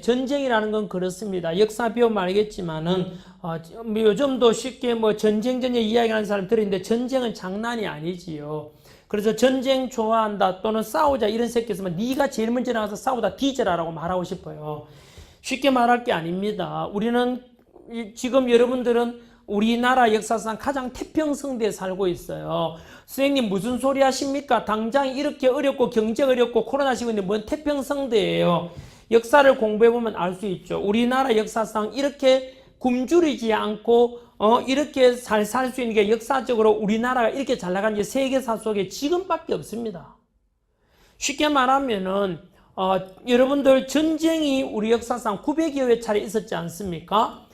전쟁이라는 건 그렇습니다. 역사 배우면 알겠지만은 요즘도 쉽게 뭐 전쟁 이야기하는 사람 들었는데 전쟁은 장난이 아니지요. 그래서 전쟁 좋아한다 또는 싸우자 이런 새끼 있으면 네가 제일 먼저 나가서 싸우다 뒤져라라고 말하고 싶어요. 쉽게 말할 게 아닙니다. 우리는 지금 여러분들은 우리나라 역사상 가장 태평성대에 살고 있어요. 선생님 무슨 소리 하십니까? 당장 이렇게 어렵고 경제 어렵고 코로나 시국인데 뭔 태평성대예요. 역사를 공부해보면 알 수 있죠. 우리나라 역사상 이렇게 굶주리지 않고 이렇게 잘 살 수 있는 게 역사적으로 우리나라가 이렇게 잘 나간 게 세계사 속에 지금밖에 없습니다. 쉽게 말하면은 여러분들 전쟁이 우리 역사상 900여 회 차례 있었지 않습니까?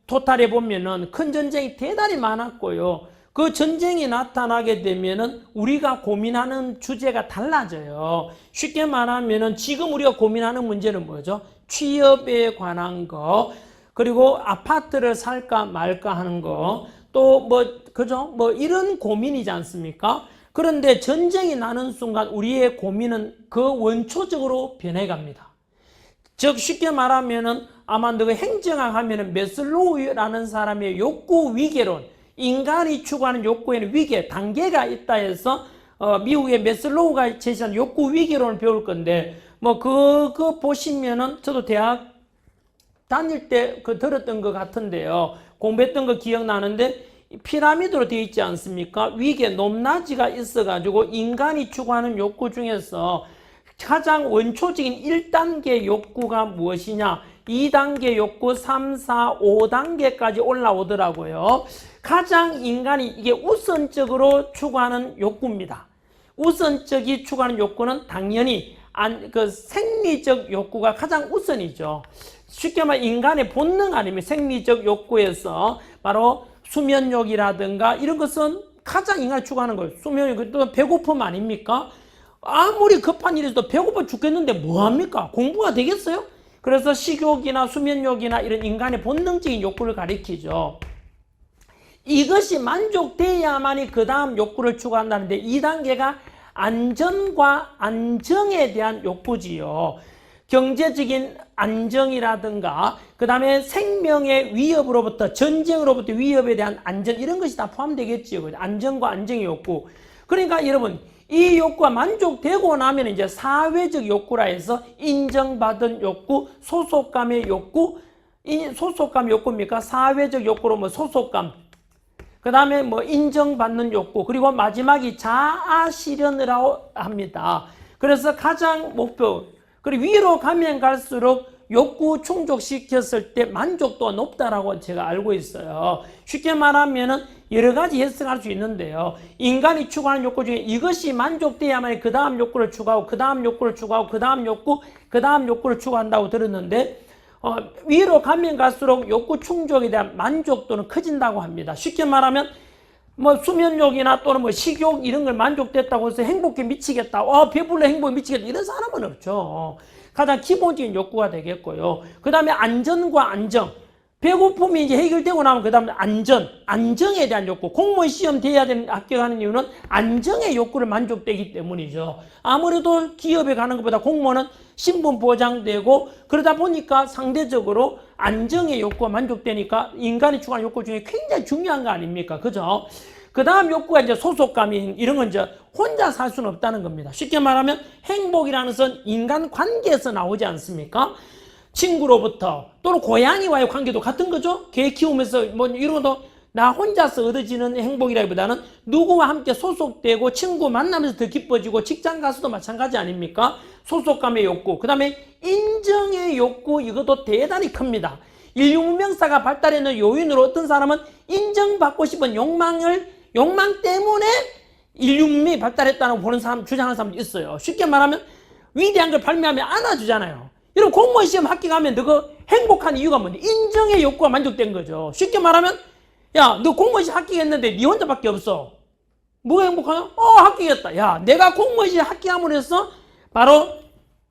토탈해 보면은 큰 전쟁이 대단히 많았고요. 그 전쟁이 나타나게 되면은 우리가 고민하는 주제가 달라져요. 쉽게 말하면은 지금 우리가 고민하는 문제는 뭐죠? 취업에 관한 거, 그리고 아파트를 살까 말까 하는 거, 또 그죠? 이런 고민이지 않습니까? 그런데 전쟁이 나는 순간 우리의 고민은 그 원초적으로 변해갑니다. 즉 쉽게 말하면은 아마 너가 행정학 하면은 메슬로우라는 사람의 욕구 위계론, 인간이 추구하는 욕구에는 위계, 단계가 있다 해서 미국의 메슬로우가 제시한 욕구 위계론을 배울 건데 그거 보시면은 저도 대학 다닐 때 들었던 것 같은데요. 공부했던 거 기억나는데 피라미드로 되어 있지 않습니까? 위계 높낮이가 있어가지고 인간이 추구하는 욕구 중에서 가장 원초적인 1단계 욕구가 무엇이냐? 2단계 욕구, 3, 4, 5단계까지 올라오더라고요. 가장 인간이 이게 우선적으로 추구하는 욕구입니다. 우선적이 추구하는 욕구는 당연히 생리적 욕구가 가장 우선이죠. 쉽게 말해 인간의 본능 아니면 생리적 욕구에서 바로 수면욕이라든가 이런 것은 가장 인간이 추구하는 거예요. 수면욕, 또 배고픔 아닙니까? 아무리 급한 일이 있어도 배고파 죽겠는데 뭐합니까? 공부가 되겠어요? 그래서 식욕이나 수면욕이나 이런 인간의 본능적인 욕구를 가리키죠. 이것이 만족돼야만이 그 다음 욕구를 추구한다는데 2단계가 안전과 안정에 대한 욕구지요. 경제적인 안정이라든가 그 다음에 생명의 위협으로부터 전쟁으로부터 위협에 대한 안전 이런 것이 다 포함되겠지요. 안전과 안정의 욕구. 그러니까 여러분 이 욕구가 만족되고 나면 이제 사회적 욕구라 해서 인정받은 욕구, 소속감의 욕구, 소속감 욕구입니까? 사회적 욕구로 소속감, 그 다음에 인정받는 욕구, 그리고 마지막이 자아 실현을 합니다. 그래서 가장 목표, 그리고 위로 가면 갈수록 욕구 충족시켰을 때 만족도가 높다라고 제가 알고 있어요. 쉽게 말하면은 여러 가지 해석할 수 있는데요. 인간이 추구하는 욕구 중에 이것이 만족돼야만 그 다음 욕구를 추구하고 그 다음 욕구를 추구하고 그 다음 욕구, 그 다음 욕구를 추구한다고 들었는데 위로 가면 갈수록 욕구 충족에 대한 만족도는 커진다고 합니다. 쉽게 말하면 수면욕이나 또는 식욕 이런 걸 만족됐다고 해서 행복에 미치겠다. 배불러 행복에 미치겠다. 이런 사람은 없죠. 가장 기본적인 욕구가 되겠고요. 그 다음에 안전과 안정. 배고픔이 이제 해결되고 나면 그 다음에 안정에 대한 욕구. 공무원 시험 돼야 되는 합격하는 이유는 안정의 욕구를 만족되기 때문이죠. 아무래도 기업에 가는 것보다 공무원은 신분 보장되고 그러다 보니까 상대적으로 안정의 욕구가 만족되니까 인간이 추구하는 욕구 중에 굉장히 중요한 거 아닙니까? 그죠? 그 다음 욕구가 이제 소속감이 이런 건 이제 혼자 살 수는 없다는 겁니다. 쉽게 말하면 행복이라는 것은 인간 관계에서 나오지 않습니까? 친구로부터 또는 고양이와의 관계도 같은 거죠. 개 키우면서 이런 것도 나 혼자서 얻어지는 행복이라기보다는 누구와 함께 소속되고 친구 만나면서 더 기뻐지고 직장 가서도 마찬가지 아닙니까? 소속감의 욕구, 그 다음에 인정의 욕구, 이것도 대단히 큽니다. 인류 문명사가 발달했는 요인으로 어떤 사람은 인정받고 싶은 욕망 때문에 인류 문명이 발달했다고 보는 사람, 주장하는 사람도 있어요. 쉽게 말하면 위대한 걸 발명하면 안아주잖아요. 여러분 공무원 시험 합격하면 너가 행복한 이유가 뭔데? 인정의 욕구가 만족된 거죠. 쉽게 말하면 야, 너 공무원 시험 합격했는데 네 혼자밖에 없어. 뭐가 행복하냐? 합격했다. 야, 내가 공무원 시험 합격함으로 해서 바로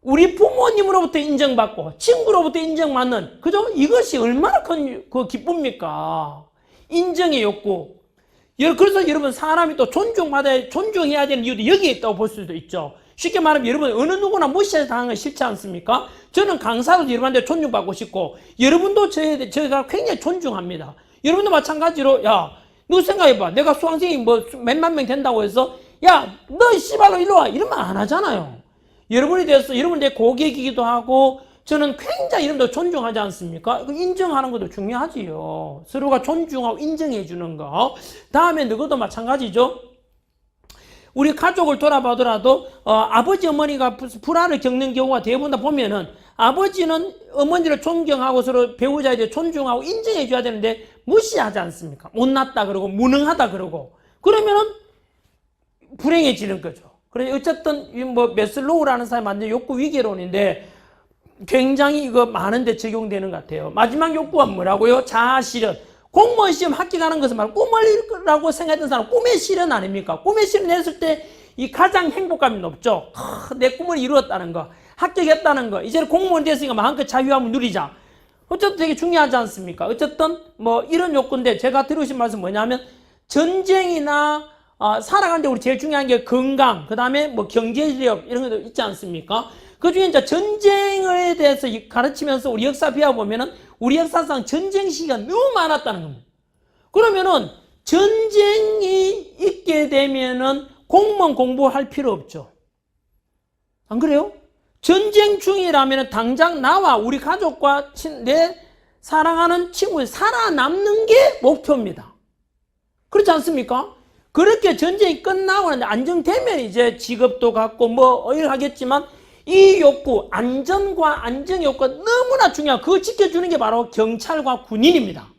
우리 부모님으로부터 인정받고 친구로부터 인정받는, 그죠? 이것이 얼마나 큰 그 기쁨입니까? 인정의 욕구. 그래서 여러분 사람이 또 존중해야 되는 이유도 여기에 있다고 볼 수도 있죠. 쉽게 말하면 여러분 어느 누구나 무시해 당하는 건 싫지 않습니까? 저는 강사로도 여러분한테 존중받고 싶고 여러분도 저희가 굉장히 존중합니다. 여러분도 마찬가지로 야, 너 생각해봐. 내가 수강생이 뭐 몇만 명 된다고 해서 야, 너 씨발로 일로 와. 이러면 안 하잖아요. 여러분에 대해서 여러분 내 고객이기도 하고 저는 굉장히 여러분도 존중하지 않습니까? 인정하는 것도 중요하지요. 서로가 존중하고 인정해 주는 거. 다음에 너희도 마찬가지죠. 우리 가족을 돌아보더라도 아버지 어머니가 불화를 겪는 경우가 대부분 다 보면은 아버지는 어머니를 존경하고 서로 배우자에 대해 존중하고 인정해 줘야 되는데 무시하지 않습니까? 못났다 그러고 무능하다 그러고 그러면은 불행해지는 거죠. 그래서 어쨌든 뭐 메슬로우라는 사람이 만든 욕구 위계론인데 굉장히 이거 많은데 적용되는 것 같아요. 마지막 욕구가 뭐라고요? 자아실현. 공무원 시험 합격하는 것은 말고 꿈이라고 생각했던 사람 꿈의 실현 아닙니까? 꿈의 실현 했을 때 이 가장 행복감이 높죠. 내 꿈을 이루었다는 거, 합격했다는 거, 이제 공무원 됐으니까 마음껏 자유함을 누리자. 어쨌든 되게 중요하지 않습니까? 어쨌든 뭐 이런 욕구인데 제가 들으신 말씀 뭐냐면 전쟁이나 살아가는데 우리 제일 중요한 게 건강, 그 다음에 뭐 경제력 이런 것도 있지 않습니까? 그 중에 이제 전쟁에 대해서 가르치면서 우리 역사 배워보면은 우리 역사상 전쟁 시기가 너무 많았다는 겁니다. 그러면은 전쟁이 있게 되면은 공무원 공부할 필요 없죠. 안 그래요? 전쟁 중이라면 당장 나와 우리 가족과 내 사랑하는 친구가 살아남는 게 목표입니다. 그렇지 않습니까? 그렇게 전쟁이 끝나고 안정되면 이제 직업도 갖고 뭐 하겠지만 이 욕구, 안전과 안정 욕구가 너무나 중요하고 그걸 지켜주는 게 바로 경찰과 군인입니다.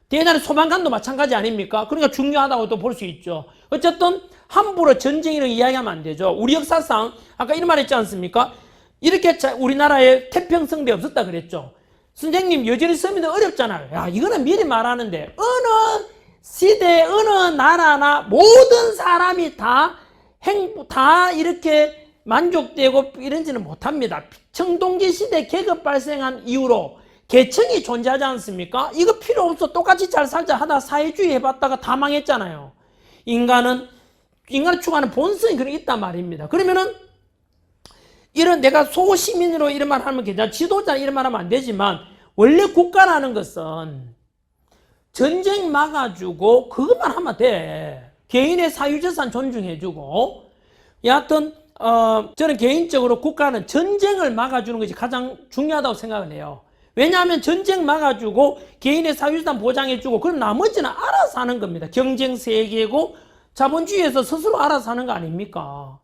대단히 소방관도 마찬가지 아닙니까? 그러니까 중요하다고 볼 수 있죠. 어쨌든 함부로 전쟁이라고 이야기하면 안 되죠. 우리 역사상 아까 이런 말 했지 않습니까? 이렇게 우리나라에 태평성대 없었다 그랬죠. 선생님 여전히 서민들 어렵잖아요. 야, 이거는 미리 말하는데 어느 시대 어느 나라나 모든 사람이 다 이렇게 만족되고 이런지는 못합니다. 청동기 시대 계급 발생한 이후로 계층이 존재하지 않습니까? 이거 필요 없어. 똑같이 잘 살자 하다 사회주의 해봤다가 다 망했잖아요. 인간을 추구하는 본성이 그런 게 있단 말입니다. 그러면은 이런 내가 소시민으로 이런 말 하면 괜찮아. 지도자 이런 말 하면 안 되지만 원래 국가라는 것은 전쟁 막아주고 그것만 하면 돼. 개인의 사유재산 존중해주고 여하튼 저는 개인적으로 국가는 전쟁을 막아주는 것이 가장 중요하다고 생각을 해요. 왜냐하면 전쟁 막아주고 개인의 사유재산 보장해주고 그럼 나머지는 알아서 하는 겁니다. 경쟁 세계고 자본주의에서 스스로 알아서 하는 거 아닙니까?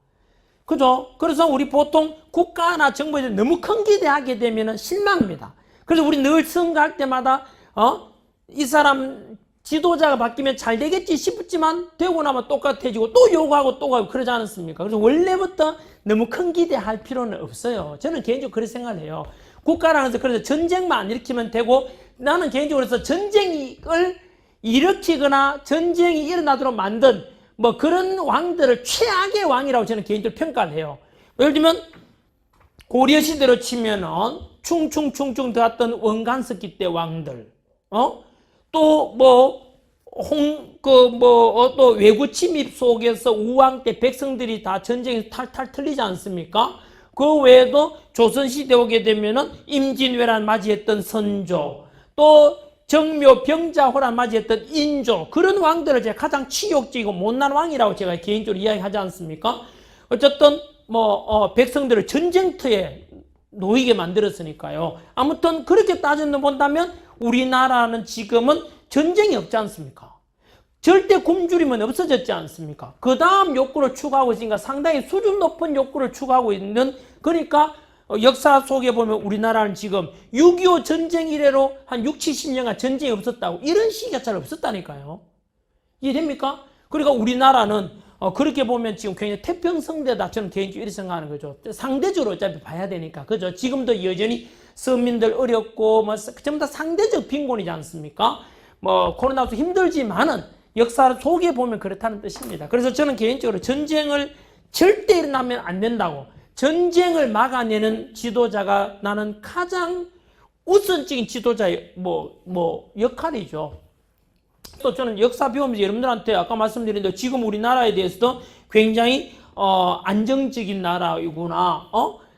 그죠? 그래서 우리 보통 국가나 정부에 너무 큰 기대하게 되면 실망입니다. 그래서 우리 늘 선거할 때마다 이 사람 지도자가 바뀌면 잘 되겠지 싶지만 되고 나면 똑같아지고 또 요구하고 또 가고 그러지 않습니까? 그래서 원래부터 너무 큰 기대할 필요는 없어요. 저는 개인적으로 그렇게 생각을 해요. 국가라는 것은 그래서 전쟁만 안 일으키면 되고 나는 개인적으로 그래서 전쟁을 일으키거나 전쟁이 일어나도록 만든 뭐 그런 왕들을 최악의 왕이라고 저는 개인적으로 평가를 해요. 예를 들면 고려시대로 치면은 충충 들어왔던 원간석기 때 왕들, 또 또 외구 침입 속에서 우왕 때 백성들이 다 전쟁에서 탈탈 틀리지 않습니까? 그 외에도 조선시대 오게 되면은 임진왜란 맞이했던 선조, 또 정묘 병자호란 맞이했던 인조, 그런 왕들을 제가 가장 치욕적이고 못난 왕이라고 제가 개인적으로 이야기하지 않습니까? 어쨌든 백성들을 전쟁터에 놓이게 만들었으니까요. 아무튼 그렇게 본다면 우리나라는 지금은 전쟁이 없지 않습니까? 절대 굶주림은 없어졌지 않습니까? 그 다음 욕구를 추구하고 있으니까 상당히 수준 높은 욕구를 추구하고 있는, 그러니까 역사 속에 보면 우리나라는 지금 6.25 전쟁 이래로 한 60-70년간 전쟁이 없었다고, 이런 시기가 잘 없었다니까요. 이해됩니까? 그러니까 우리나라는 그렇게 보면 지금 굉장히 태평성대다, 저는 개인적으로 이렇게 생각하는 거죠. 상대적으로 어차피 봐야 되니까. 그죠? 지금도 여전히 서민들 어렵고 전부 다 상대적 빈곤이지 않습니까? 코로나도 힘들지만은 역사 속에 보면 그렇다는 뜻입니다. 그래서 저는 개인적으로 전쟁을 절대 일어나면 안 된다고, 전쟁을 막아내는 지도자가 나는 가장 우선적인 지도자의 역할이죠. 또 저는 역사 배우면서 여러분들한테 아까 말씀드린 대로 지금 우리나라에 대해서도 굉장히 안정적인 나라이구나.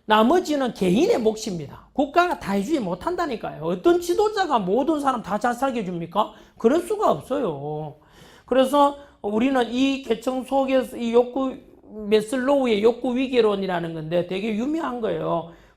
나머지는 개인의 몫입니다. 국가가 다 해주지 못한다니까요. 어떤 지도자가 모든 사람 다 잘 살게 해줍니까? 그럴 수가 없어요. 그래서 우리는 이 계층 속에서 이 욕구, 메슬로우의 욕구 위기론이라는 건데 되게 유명한 거예요.